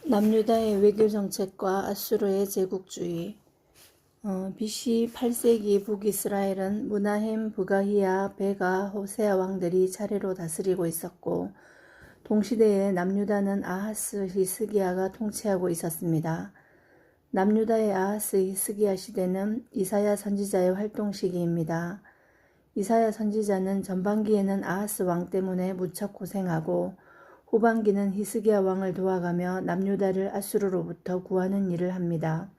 남유다의 외교정책과 아수르의 제국주의. BC 8세기 북이스라엘은 무나헴, 브가히야, 베가, 호세아 왕들이 차례로 다스리고 있었고, 동시대에 남유다는 아하스, 히스기야가 통치하고 있었습니다. 남유다의 아하스, 히스기야 시대는 이사야 선지자의 활동 시기입니다. 이사야 선지자는 전반기에는 아하스 왕 때문에 무척 고생하고, 후반기는 히스기야 왕을 도와가며 남유다를 아수르로부터 구하는 일을 합니다.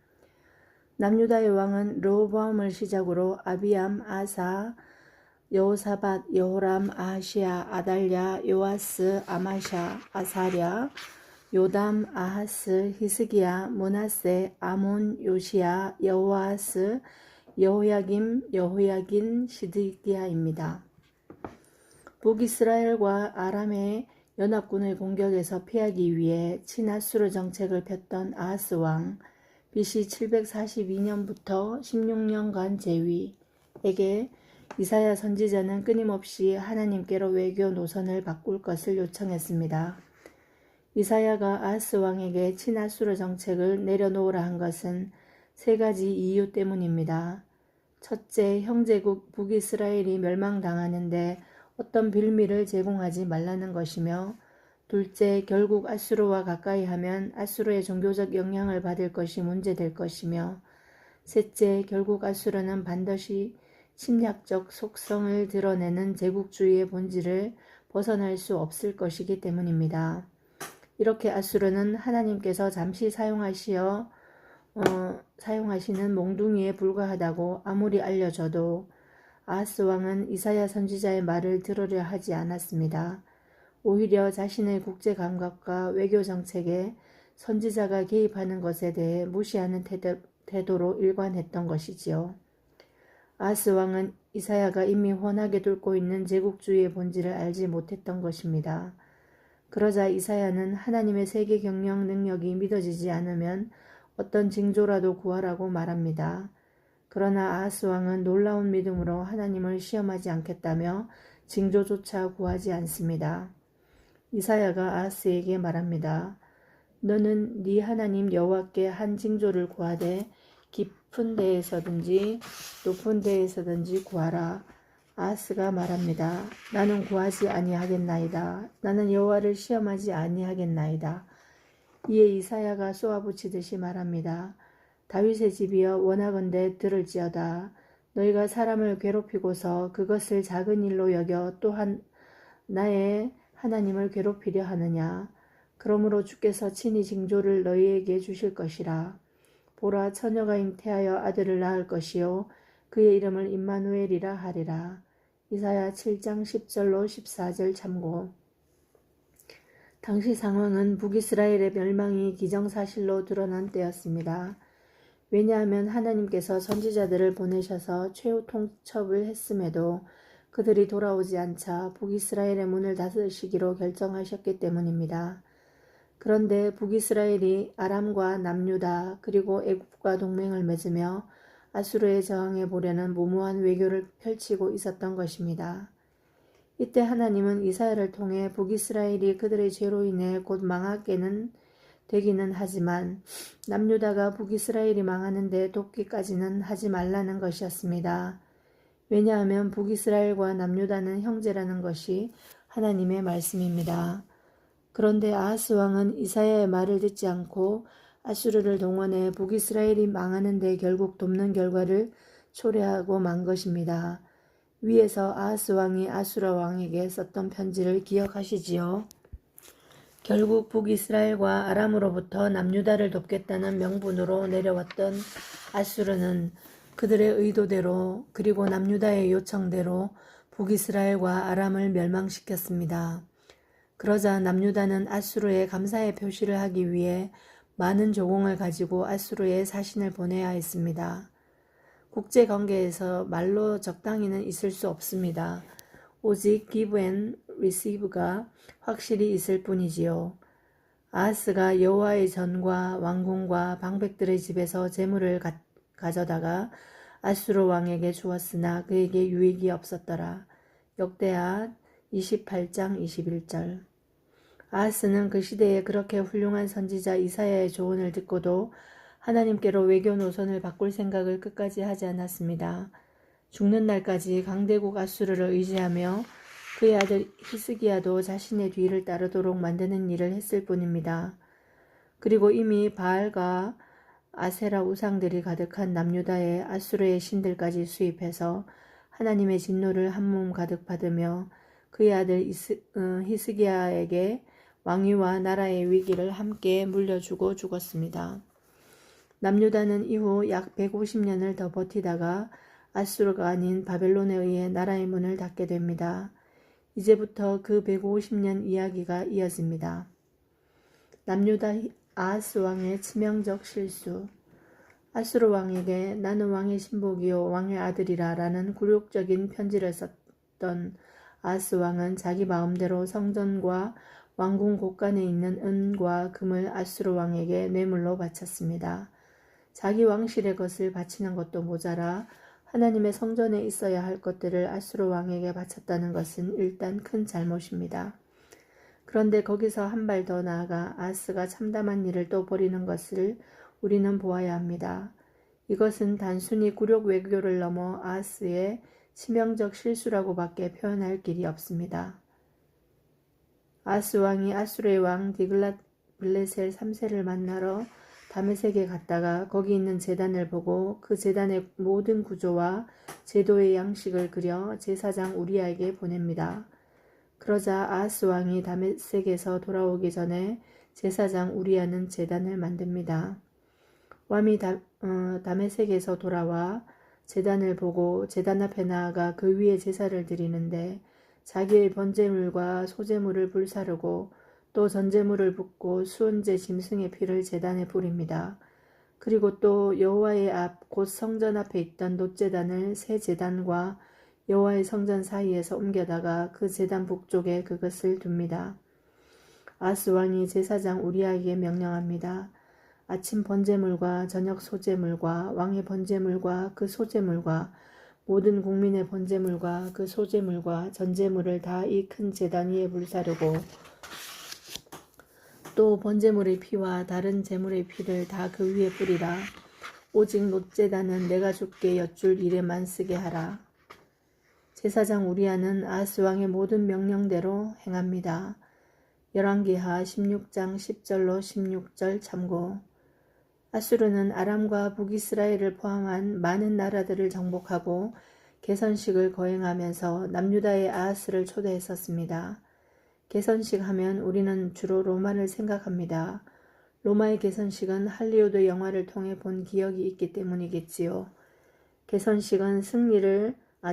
남유다의 왕은 르호보암을 시작으로 아비암, 아사, 여호사밧, 여호람, 아하시야, 아달랴, 요아스, 아마샤, 아사랴, 요담, 아하스, 히스기야, 므낫세, 아몬, 요시야, 여호아스, 여호야김, 여호야긴, 시드기야입니다. 북이스라엘과 아람의 연합군의 공격에서 피하기 위해 친아수르 정책을 폈던 아하스 왕, BC 742년부터 16년간 재위에게 이사야 선지자는 끊임없이 하나님께로 외교 노선을 바꿀 것을 요청했습니다. 이사야가 아하스 왕에게 친아수르 정책을 내려놓으라 한 것은 세 가지 이유 때문입니다. 첫째, 형제국 북이스라엘이 멸망당하는데 어떤 빌미를 제공하지 말라는 것이며, 둘째, 결국 아수르와 가까이 하면 아수르의 종교적 영향을 받을 것이 문제될 것이며, 셋째, 결국 아수르는 반드시 침략적 속성을 드러내는 제국주의의 본질을 벗어날 수 없을 것이기 때문입니다. 이렇게 아수르는 하나님께서 잠시 사용하시는 몽둥이에 불과하다고 아무리 알려져도 아하스 왕은 이사야 선지자의 말을 들으려 하지 않았습니다. 오히려 자신의 국제 감각과 외교 정책에 선지자가 개입하는 것에 대해 무시하는 태도로 일관했던 것이지요. 아하스 왕은 이사야가 이미 훤하게 뚫고 있는 제국주의의 본질을 알지 못했던 것입니다. 그러자 이사야는 하나님의 세계 경영 능력이 믿어지지 않으면 어떤 징조라도 구하라고 말합니다. 그러나 아하스 왕은 놀라운 믿음으로 하나님을 시험하지 않겠다며 징조조차 구하지 않습니다. 이사야가 아하스에게 말합니다. 너는 네 하나님 여호와께 한 징조를 구하되 깊은 데에서든지 높은 데에서든지 구하라. 아하스가 말합니다. 나는 구하지 아니하겠나이다. 나는 여호와를 시험하지 아니하겠나이다. 이에 이사야가 쏘아붙이듯이 말합니다. 다윗의 집이여 원하건대 들을지어다. 너희가 사람을 괴롭히고서 그것을 작은 일로 여겨 또한 나의 하나님을 괴롭히려 하느냐. 그러므로 주께서 친히 징조를 너희에게 주실 것이라. 보라, 처녀가 잉태하여 아들을 낳을 것이요 그의 이름을 임마누엘이라 하리라. 이사야 7장 10절로 14절 참고. 당시 상황은 북이스라엘의 멸망이 기정사실로 드러난 때였습니다. 왜냐하면 하나님께서 선지자들을 보내셔서 최후 통첩을 했음에도 그들이 돌아오지 않자 북이스라엘의 문을 닫으시기로 결정하셨기 때문입니다. 그런데 북이스라엘이 아람과 남유다 그리고 애굽과 동맹을 맺으며 아수르에 저항해 보려는 무모한 외교를 펼치고 있었던 것입니다. 이때 하나님은 이사야를 통해 북이스라엘이 그들의 죄로 인해 곧 망하게는 되기는 하지만 남유다가 북이스라엘이 망하는데 돕기까지는 하지 말라는 것이었습니다. 왜냐하면 북이스라엘과 남유다는 형제라는 것이 하나님의 말씀입니다. 그런데 아하스 왕은 이사야의 말을 듣지 않고 아수르를 동원해 북이스라엘이 망하는데 결국 돕는 결과를 초래하고 만 것입니다. 위에서 아하스 왕이 아수르 왕에게 썼던 편지를 기억하시지요. 결국 북이스라엘과 아람으로부터 남유다를 돕겠다는 명분으로 내려왔던 아수르는 그들의 의도대로 그리고 남유다의 요청대로 북이스라엘과 아람을 멸망시켰습니다. 그러자 남유다는 아수르에 감사의 표시를 하기 위해 많은 조공을 가지고 아수르에 사신을 보내야 했습니다. 국제관계에서 말로 적당히는 있을 수 없습니다. 오직 give and receive가 확실히 있을 뿐이지요. 아하스가 여호와의 전과 왕궁과 방백들의 집에서 재물을 가져다가 아수르 왕에게 주었으나 그에게 유익이 없었더라. 역대하 28장 21절. 아하스는 그 시대에 그렇게 훌륭한 선지자 이사야의 조언을 듣고도 하나님께로 외교 노선을 바꿀 생각을 끝까지 하지 않았습니다. 죽는 날까지 강대국 아수르를 의지하며 그의 아들 히스기야도 자신의 뒤를 따르도록 만드는 일을 했을 뿐입니다. 그리고 이미 바알과 아세라 우상들이 가득한 남유다에 아수르의 신들까지 수입해서 하나님의 진노를 한몸 가득 받으며 그의 아들 히스기야에게 왕위와 나라의 위기를 함께 물려주고 죽었습니다. 남유다는 이후 약 150년을 더 버티다가 아수르가 아닌 바벨론에 의해 나라의 문을 닫게 됩니다. 이제부터 그 150년 이야기가 이어집니다. 남유다 아하스 왕의 치명적 실수. 아수르 왕에게 나는 왕의 신복이요 왕의 아들이라 라는 굴욕적인 편지를 썼던 아하스 왕은 자기 마음대로 성전과 왕궁 곳간에 있는 은과 금을 아수르 왕에게 뇌물로 바쳤습니다. 자기 왕실의 것을 바치는 것도 모자라 하나님의 성전에 있어야 할 것들을 아수르 왕에게 바쳤다는 것은 일단 큰 잘못입니다. 그런데 거기서 한 발 더 나아가 아하스가 참담한 일을 또 벌이는 것을 우리는 보아야 합니다. 이것은 단순히 굴욕 외교를 넘어 아하스의 치명적 실수라고밖에 표현할 길이 없습니다. 아하스 왕이 아수르의 왕 디글랏 블레셀 3세를 만나러 다메섹에 갔다가 거기 있는 제단을 보고 그 제단의 모든 구조와 제도의 양식을 그려 제사장 우리아에게 보냅니다. 그러자 아하스 왕이 다메섹에서 돌아오기 전에 제사장 우리아는 제단을 만듭니다. 왕이 다메섹에서 돌아와 제단을 보고 제단 앞에 나아가 그 위에 제사를 드리는데 자기의 번제물과 소제물을 불사르고 또 전제물을 붓고 수은제 짐승의 피를 제단에 뿌립니다. 그리고 또 여호와의 앞 곧 성전 앞에 있던 놋제단을 새 제단과 여호와의 성전 사이에서 옮겨다가 그 제단 북쪽에 그것을 둡니다. 아하스 왕이 제사장 우리아에게 명령합니다. 아침 번제물과 저녁 소제물과 왕의 번제물과 그 소제물과 모든 국민의 번제물과 그 소제물과 전제물을 다 이 큰 제단 위에 불사르고 또 번제물의 피와 다른 제물의 피를 다 그 위에 뿌리라. 오직 놋제단은 내가 주께 여쭐 일에만 쓰게 하라. 제사장 우리아는 아하스 왕의 모든 명령대로 행합니다. 열왕기하 16장 10절로 16절 참고. 아수르는 아람과 북이스라엘을 포함한 많은 나라들을 정복하고 개선식을 거행하면서 남유다의 아하스를 초대했었습니다. 개선식 하면 우리는 주로 로마를 생각합니다. 로마의 개선식은 할리우드 영화를 통해 본 기억이 있기 때문이겠지요. 개선식은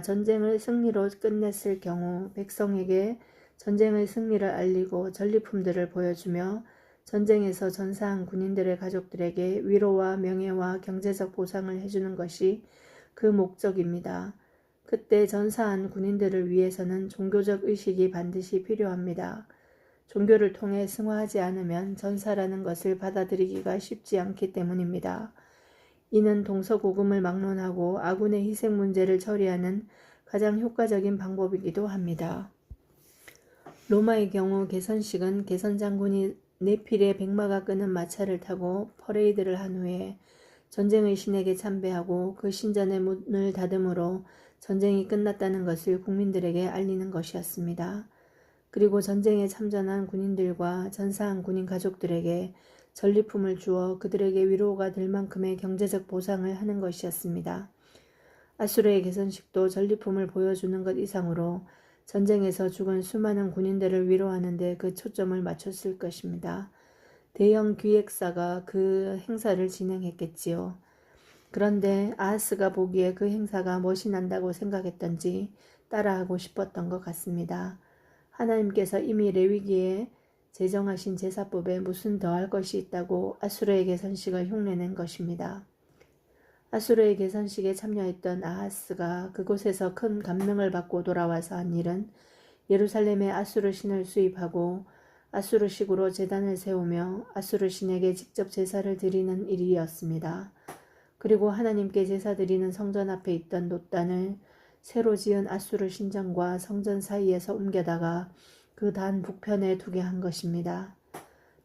전쟁을 승리로 끝냈을 경우 백성에게 전쟁의 승리를 알리고 전리품들을 보여주며 전쟁에서 전사한 군인들의 가족들에게 위로와 명예와 경제적 보상을 해주는 것이 그 목적입니다. 그때 전사한 군인들을 위해서는 종교적 의식이 반드시 필요합니다. 종교를 통해 승화하지 않으면 전사라는 것을 받아들이기가 쉽지 않기 때문입니다. 이는 동서고금을 막론하고 아군의 희생 문제를 처리하는 가장 효과적인 방법이기도 합니다. 로마의 경우 개선식은 개선 장군이 네필의 백마가 끄는 마차를 타고 퍼레이드를 한 후에 전쟁의 신에게 참배하고 그 신전의 문을 닫음으로 전쟁이 끝났다는 것을 국민들에게 알리는 것이었습니다. 그리고 전쟁에 참전한 군인들과 전사한 군인 가족들에게 전리품을 주어 그들에게 위로가 될 만큼의 경제적 보상을 하는 것이었습니다. 아수르의 개선식도 전리품을 보여주는 것 이상으로 전쟁에서 죽은 수많은 군인들을 위로하는 데 그 초점을 맞췄을 것입니다. 대형 기획사가 그 행사를 진행했겠지요. 그런데 아하스가 보기에 그 행사가 멋이 난다고 생각했던지 따라하고 싶었던 것 같습니다. 하나님께서 이미 레위기에 제정하신 제사법에 무슨 더할 것이 있다고 아수르의 개선식을 흉내낸 것입니다. 아수르의 개선식에 참여했던 아하스가 그곳에서 큰 감명을 받고 돌아와서 한 일은 예루살렘에 아수르 신을 수입하고 아수르식으로 제단을 세우며 아수르 신에게 직접 제사를 드리는 일이었습니다. 그리고 하나님께 제사 드리는 성전 앞에 있던 놋단을 새로 지은 아수르 신전과 성전 사이에서 옮겨다가 그 단 북편에 두게 한 것입니다.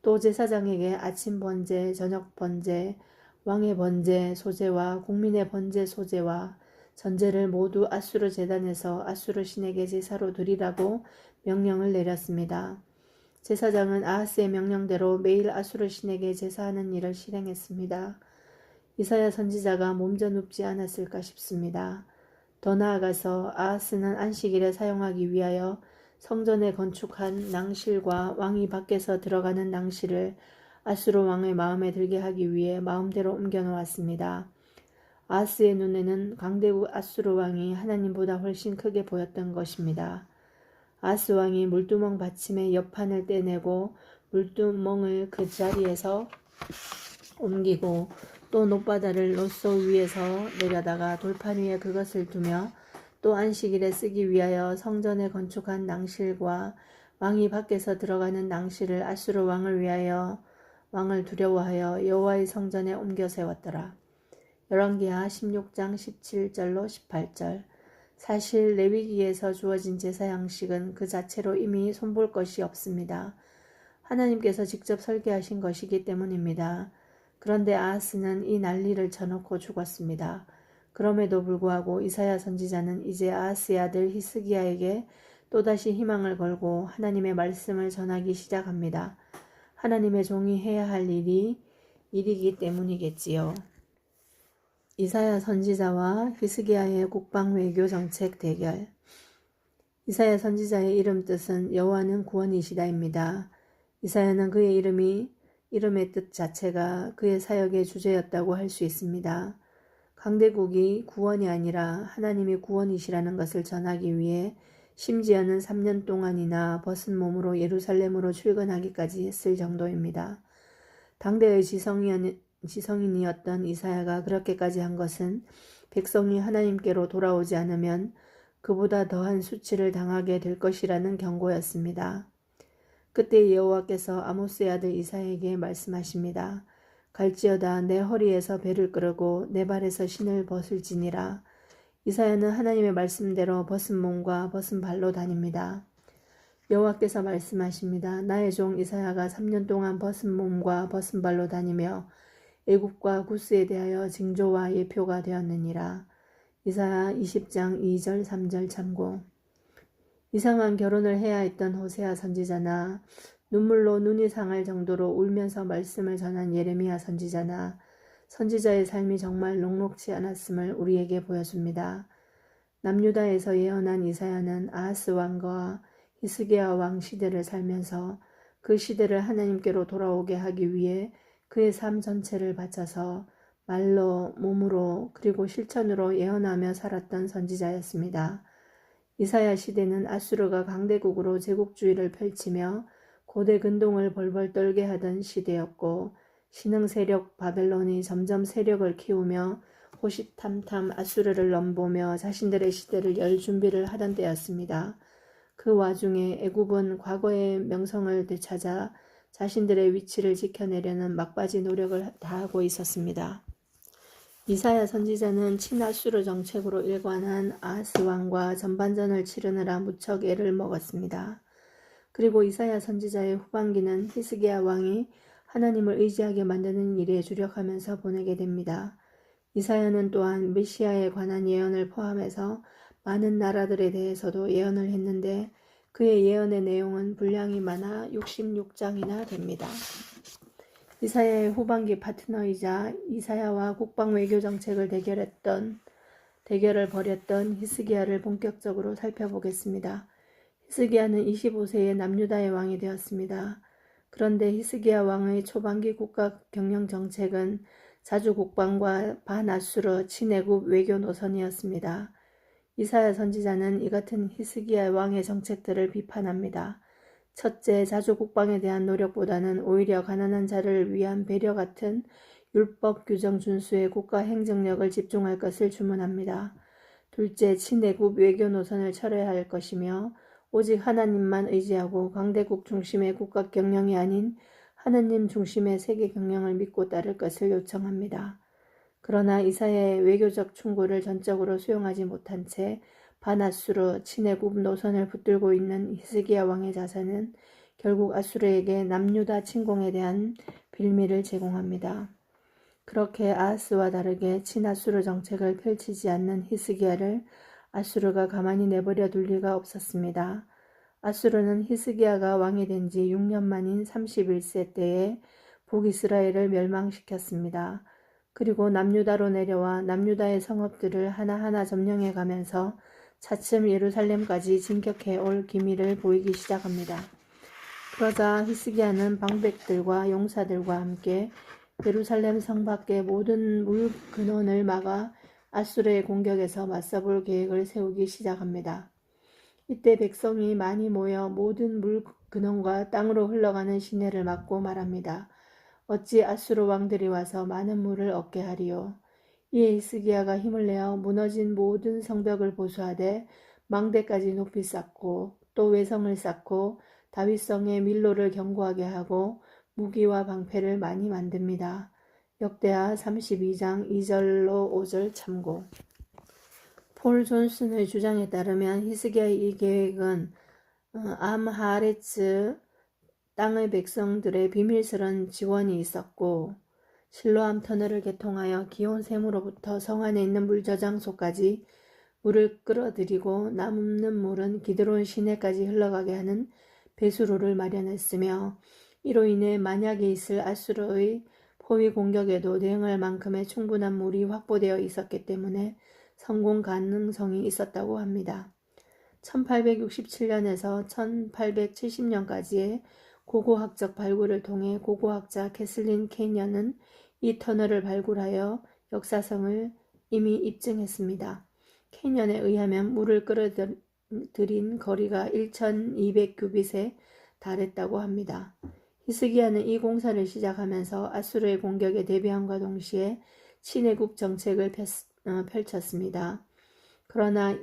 또 제사장에게 아침 번제, 저녁 번제, 왕의 번제 소제와 국민의 번제 소제와 전제를 모두 아수르 제단에서 아수르 신에게 제사로 드리라고 명령을 내렸습니다. 제사장은 아하스의 명령대로 매일 아수르 신에게 제사하는 일을 실행했습니다. 이사야 선지자가 몸져 눕지 않았을까 싶습니다. 더 나아가서 아하스는 안식일에 사용하기 위하여 성전에 건축한 낭실과 왕이 밖에서 들어가는 낭실을 아수르 왕의 마음에 들게 하기 위해 마음대로 옮겨 놓았습니다. 아하스의 눈에는 강대국 아수르 왕이 하나님보다 훨씬 크게 보였던 것입니다. 아하스 왕이 물두멍 받침의 옆판을 떼내고 물두멍을 그 자리에서 옮기고 또 놋바다를 놋소 위에서 내려다가 돌판 위에 그것을 두며 또 안식일에 쓰기 위하여 성전에 건축한 낭실과 왕이 밖에서 들어가는 낭실을 아수르 왕을 위하여 왕을 두려워하여 여호와의 성전에 옮겨 세웠더라. 열왕기하 16장 17절로 18절. 사실 레위기에서 주어진 제사 양식은 그 자체로 이미 손볼 것이 없습니다. 하나님께서 직접 설계하신 것이기 때문입니다. 그런데 아하스는 이 난리를 쳐놓고 죽었습니다. 그럼에도 불구하고 이사야 선지자는 이제 아하스의 아들 히스기야에게 또다시 희망을 걸고 하나님의 말씀을 전하기 시작합니다. 하나님의 종이 해야 할 일이기 때문이겠지요. 이사야 선지자와 히스기야의 국방 외교 정책 대결. 이사야 선지자의 이름 뜻은 여호와는 구원이시다입니다. 이사야는 그의 이름의 뜻 자체가 그의 사역의 주제였다고 할 수 있습니다. 강대국이 구원이 아니라 하나님이 구원이시라는 것을 전하기 위해 심지어는 3년 동안이나 벗은 몸으로 예루살렘으로 출근하기까지 했을 정도입니다. 당대의 지성인이었던 이사야가 그렇게까지 한 것은 백성이 하나님께로 돌아오지 않으면 그보다 더한 수치를 당하게 될 것이라는 경고였습니다. 그때 여호와께서 아모스의 아들 이사야에게 말씀하십니다. 갈지어다 내 허리에서 배를 끌고 내 발에서 신을 벗을지니라. 이사야는 하나님의 말씀대로 벗은 몸과 벗은 발로 다닙니다. 여호와께서 말씀하십니다. 나의 종 이사야가 3년 동안 벗은 몸과 벗은 발로 다니며 애굽과 구스에 대하여 징조와 예표가 되었느니라. 이사야 20장 2절 3절 참고. 이상한 결혼을 해야 했던 호세아 선지자나 눈물로 눈이 상할 정도로 울면서 말씀을 전한 예레미야 선지자나 선지자의 삶이 정말 녹록지 않았음을 우리에게 보여줍니다. 남유다에서 예언한 이사야는 아하스 왕과 히스기야 왕 시대를 살면서 그 시대를 하나님께로 돌아오게 하기 위해 그의 삶 전체를 바쳐서 말로, 몸으로, 그리고 실천으로 예언하며 살았던 선지자였습니다. 이사야 시대는 아수르가 강대국으로 제국주의를 펼치며 고대 근동을 벌벌 떨게 하던 시대였고 신흥 세력 바벨론이 점점 세력을 키우며 호시탐탐 아수르를 넘보며 자신들의 시대를 열 준비를 하던 때였습니다. 그 와중에 애굽은 과거의 명성을 되찾아 자신들의 위치를 지켜내려는 막바지 노력을 다하고 있었습니다. 이사야 선지자는 친아수르 정책으로 일관한 아하스 왕과 전반전을 치르느라 무척 애를 먹었습니다. 그리고 이사야 선지자의 후반기는 히스기야 왕이 하나님을 의지하게 만드는 일에 주력하면서 보내게 됩니다. 이사야는 또한 메시아에 관한 예언을 포함해서 많은 나라들에 대해서도 예언을 했는데 그의 예언의 내용은 분량이 많아 66장이나 됩니다. 이사야의 후반기 파트너이자 이사야와 국방 외교 정책을 대결을 벌였던 히스기야를 본격적으로 살펴보겠습니다. 히스기야는 25세에 남유다의 왕이 되었습니다. 그런데 히스기야 왕의 초반기 국가 경영 정책은 자주 국방과 반아수르 친애국 외교 노선이었습니다. 이사야 선지자는 이 같은 히스기야 왕의 정책들을 비판합니다. 첫째, 자주 국방에 대한 노력보다는 오히려 가난한 자를 위한 배려 같은 율법 규정 준수에 국가 행정력을 집중할 것을 주문합니다. 둘째, 친애국 외교 노선을 철회해야 할 것이며 오직 하나님만 의지하고 강대국 중심의 국가 경영이 아닌 하느님 중심의 세계 경영을 믿고 따를 것을 요청합니다. 그러나 이사야의 외교적 충고를 전적으로 수용하지 못한 채 반아수르 친애국 노선을 붙들고 있는 히스기야 왕의 자서는 결국 아수르에게 남유다 침공에 대한 빌미를 제공합니다. 그렇게 아하스와 다르게 친아수르 정책을 펼치지 않는 히스기야를 아수르가 가만히 내버려 둘 리가 없었습니다. 아수르는 히스기야가 왕이 된 지 6년 만인 31세 때에 북이스라엘을 멸망시켰습니다. 그리고 남유다로 내려와 남유다의 성읍들을 하나하나 점령해 가면서 차츰 예루살렘까지 진격해 올 기미를 보이기 시작합니다. 그러자 히스기야는 방백들과 용사들과 함께 예루살렘 성 밖의 모든 물 근원을 막아 아수르의 공격에서 맞서볼 계획을 세우기 시작합니다. 이때 백성이 많이 모여 모든 물 근원과 땅으로 흘러가는 시내를 막고 말합니다. 어찌 아수르 왕들이 와서 많은 물을 얻게 하리요. 이에 히스기야가 힘을 내어 무너진 모든 성벽을 보수하되 망대까지 높이 쌓고 또 외성을 쌓고 다윗성의 밀로를 견고하게 하고 무기와 방패를 많이 만듭니다. 역대하 32장 2절로 5절 참고. 폴 존슨의 주장에 따르면 히스기야의 이 계획은 암하레츠 땅의 백성들의 비밀스런 지원이 있었고 실로암 터널을 개통하여 기온샘으로부터 성 안에 있는 물 저장소까지 물을 끌어들이고 남는 물은 기드론 시내까지 흘러가게 하는 배수로를 마련했으며 이로 인해 만약에 있을 아수르의 포위 공격에도 대응할 만큼의 충분한 물이 확보되어 있었기 때문에 성공 가능성이 있었다고 합니다. 1867년에서 1870년까지의 고고학적 발굴을 통해 고고학자 캐슬린 케이년은 이 터널을 발굴하여 역사성을 이미 입증했습니다. 케이년에 의하면 물을 끌어들인 거리가 1200규빗에 달했다고 합니다. 히스기야는 이 공사를 시작하면서 아수르의 공격에 대비함과 동시에 친애국 정책을 펼쳤습니다. 그러나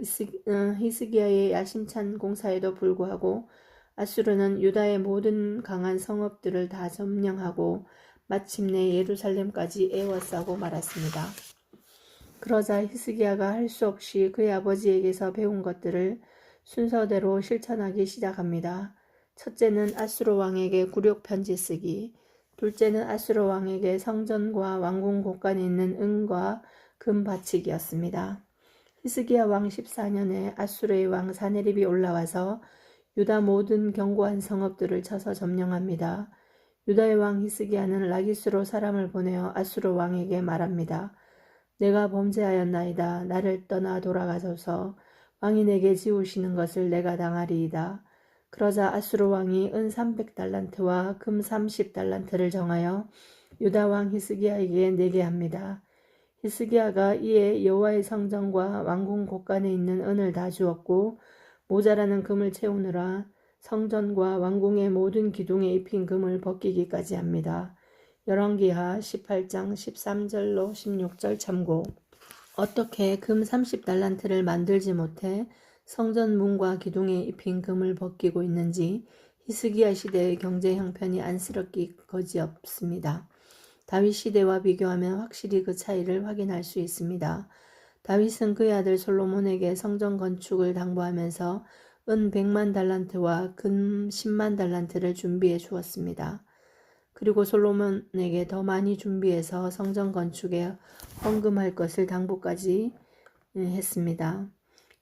히스기야의 야심찬 공사에도 불구하고 아수르는 유다의 모든 강한 성읍들을 다 점령하고 마침내 예루살렘까지 에워싸고 말았습니다. 그러자 히스기야가 할 수 없이 그의 아버지에게서 배운 것들을 순서대로 실천하기 시작합니다. 첫째는 아수르 왕에게 굴욕 편지 쓰기, 둘째는 아수르 왕에게 성전과 왕궁 곳간에 있는 은과 금 바치기였습니다. 히스기야 왕 14년에 아수르의 왕 사네립이 올라와서 유다 모든 견고한 성읍들을 쳐서 점령합니다. 유다의 왕 히스기야는 라기스로 사람을 보내어 아수르 왕에게 말합니다. 내가 범죄하였나이다. 나를 떠나 돌아가소서. 왕이 내게 지우시는 것을 내가 당하리이다. 그러자 아수르 왕이 은 300달란트와 금 30달란트를 정하여 유다 왕 히스기야에게 내게 합니다. 히스기야가 이에 여호와의 성전과 왕궁 곳간에 있는 은을 다 주었고 모자라는 금을 채우느라 성전과 왕궁의 모든 기둥에 입힌 금을 벗기기까지 합니다. 열왕기하 18장 13절로 16절 참고. 어떻게 금 30달란트를 만들지 못해 성전 문과 기둥에 입힌 금을 벗기고 있는지 히스기야 시대의 경제 형편이 안쓰럽기 거지없습니다. 다윗 시대와 비교하면 확실히 그 차이를 확인할 수 있습니다. 다윗은 그의 아들 솔로몬에게 성전 건축을 당부하면서 은 100만 달란트와 금 10만 달란트를 준비해 주었습니다. 그리고 솔로몬에게 더 많이 준비해서 성전 건축에 헌금할 것을 당부까지 했습니다.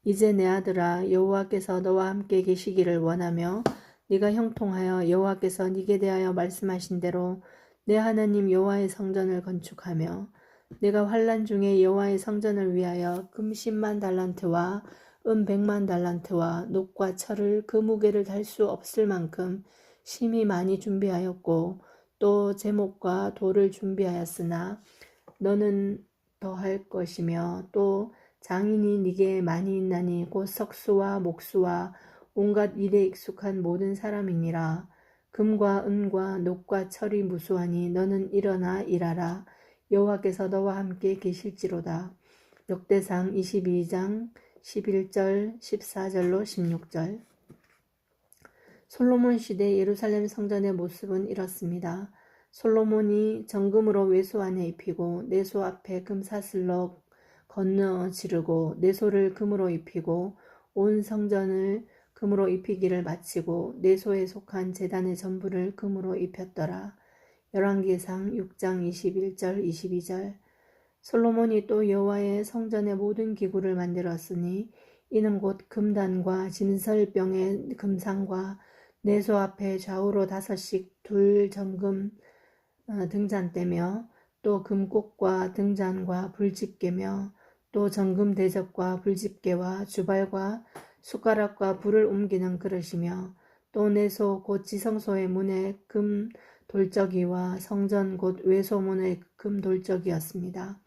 이제 내 아들아, 여호와께서 너와 함께 계시기를 원하며 네가 형통하여 여호와께서 네게 대하여 말씀하신 대로 내 하나님 여호와의 성전을 건축하며 내가 환난 중에 여호와의 성전을 위하여 금 10만 달란트와 은 100만 달란트와 녹과 철을 그 무게를 달 수 없을 만큼 심히 많이 준비하였고 또 제목과 돌을 준비하였으나 너는 더할 것이며 또 장인이 네게 많이 있나니 곧 석수와 목수와 온갖 일에 익숙한 모든 사람이니라. 금과 은과 녹과 철이 무수하니 너는 일어나 일하라. 여호와께서 너와 함께 계실지로다. 역대상 22장 11절 14절로 16절. 솔로몬 시대 예루살렘 성전의 모습은 이렇습니다. 솔로몬이 정금으로 외소 안에 입히고 내소 앞에 금사슬로 건너 지르고 내소를 금으로 입히고 온 성전을 금으로 입히기를 마치고 내소에 속한 제단의 전부를 금으로 입혔더라. 열왕기상 6장 21절 22절. 솔로몬이 또 여호와의 성전의 모든 기구를 만들었으니 이는 곧 금단과 진설병의 금상과 내소 앞에 좌우로 5씩 둘 정금 등잔대며 또 금꽃과 등잔과 불집게며 또 정금 대접과 불집게와 주발과 숟가락과 불을 옮기는 그릇이며 또 내소 곧 지성소의 문에 금 돌적이와 성전 곧 외소문의 금 돌적이었습니다.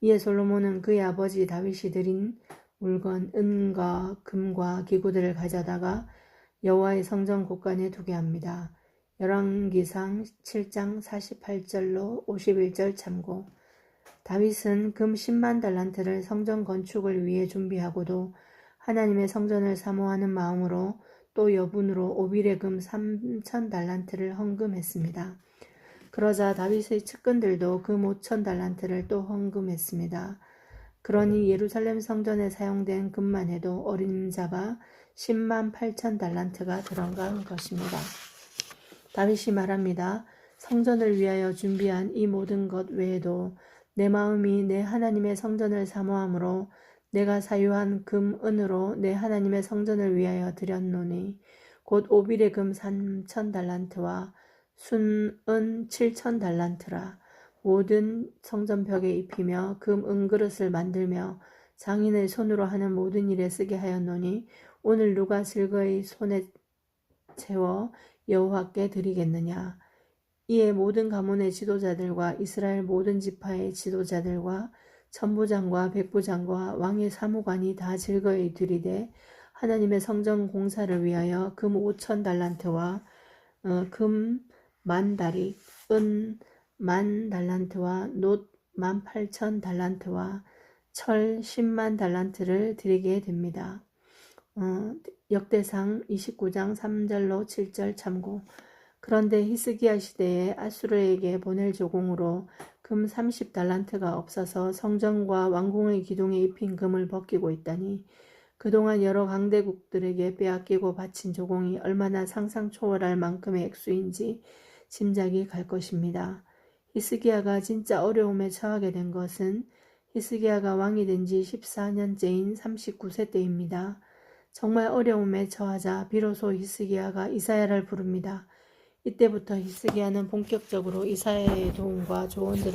이에 솔로몬은 그의 아버지 다윗이 드린 물건 은과 금과 기구들을 가져다가 여호와의 성전 곳간에 두게 합니다. 열왕기상 7장 48절로 51절 참고. 다윗은 금 10만 달란트를 성전 건축을 위해 준비하고도 하나님의 성전을 사모하는 마음으로 또 여분으로 오빌의 금 3천 달란트를 헌금했습니다. 그러자 다윗의 측근들도 금 5천 달란트를 또 헌금했습니다. 그러니 예루살렘 성전에 사용된 금만 해도 어림잡아 10만 8천 달란트가 들어간 것입니다. 다윗이 말합니다. 성전을 위하여 준비한 이 모든 것 외에도 내 마음이 내 하나님의 성전을 사모함으로 내가 사유한 금, 은으로 내 하나님의 성전을 위하여 드렸노니 곧 오빌의 금 3천 달란트와 순은 7천 달란트라. 모든 성전벽에 입히며 금 은그릇을 만들며 장인의 손으로 하는 모든 일에 쓰게 하였노니 오늘 누가 즐거이 손에 채워 여호와께 드리겠느냐. 이에 모든 가문의 지도자들과 이스라엘 모든 지파의 지도자들과 천부장과 백부장과 왕의 사무관이 다 즐거이 드리되 하나님의 성전 공사를 위하여 금 5천 달란트와 금 10,000다리, 은 10,000 달란트와 놋 18,000 달란트와 철 10만 달란트를 드리게 됩니다. 역대상 29장 3절로 7절 참고. 그런데 히스기야 시대에 아수르에게 보낼 조공으로 금 30달란트가 없어서 성전과 왕궁의 기둥에 입힌 금을 벗기고 있다니 그동안 여러 강대국들에게 빼앗기고 바친 조공이 얼마나 상상 초월할 만큼의 액수인지 짐작이 갈 것입니다. 히스기야가 진짜 어려움에 처하게 된 것은 히스기야가 왕이 된 지 14년째인 39세 때입니다. 정말 어려움에 처하자 비로소 히스기야가 이사야를 부릅니다. 이때부터 히스기야는 본격적으로 이사야의 도움과 조언들을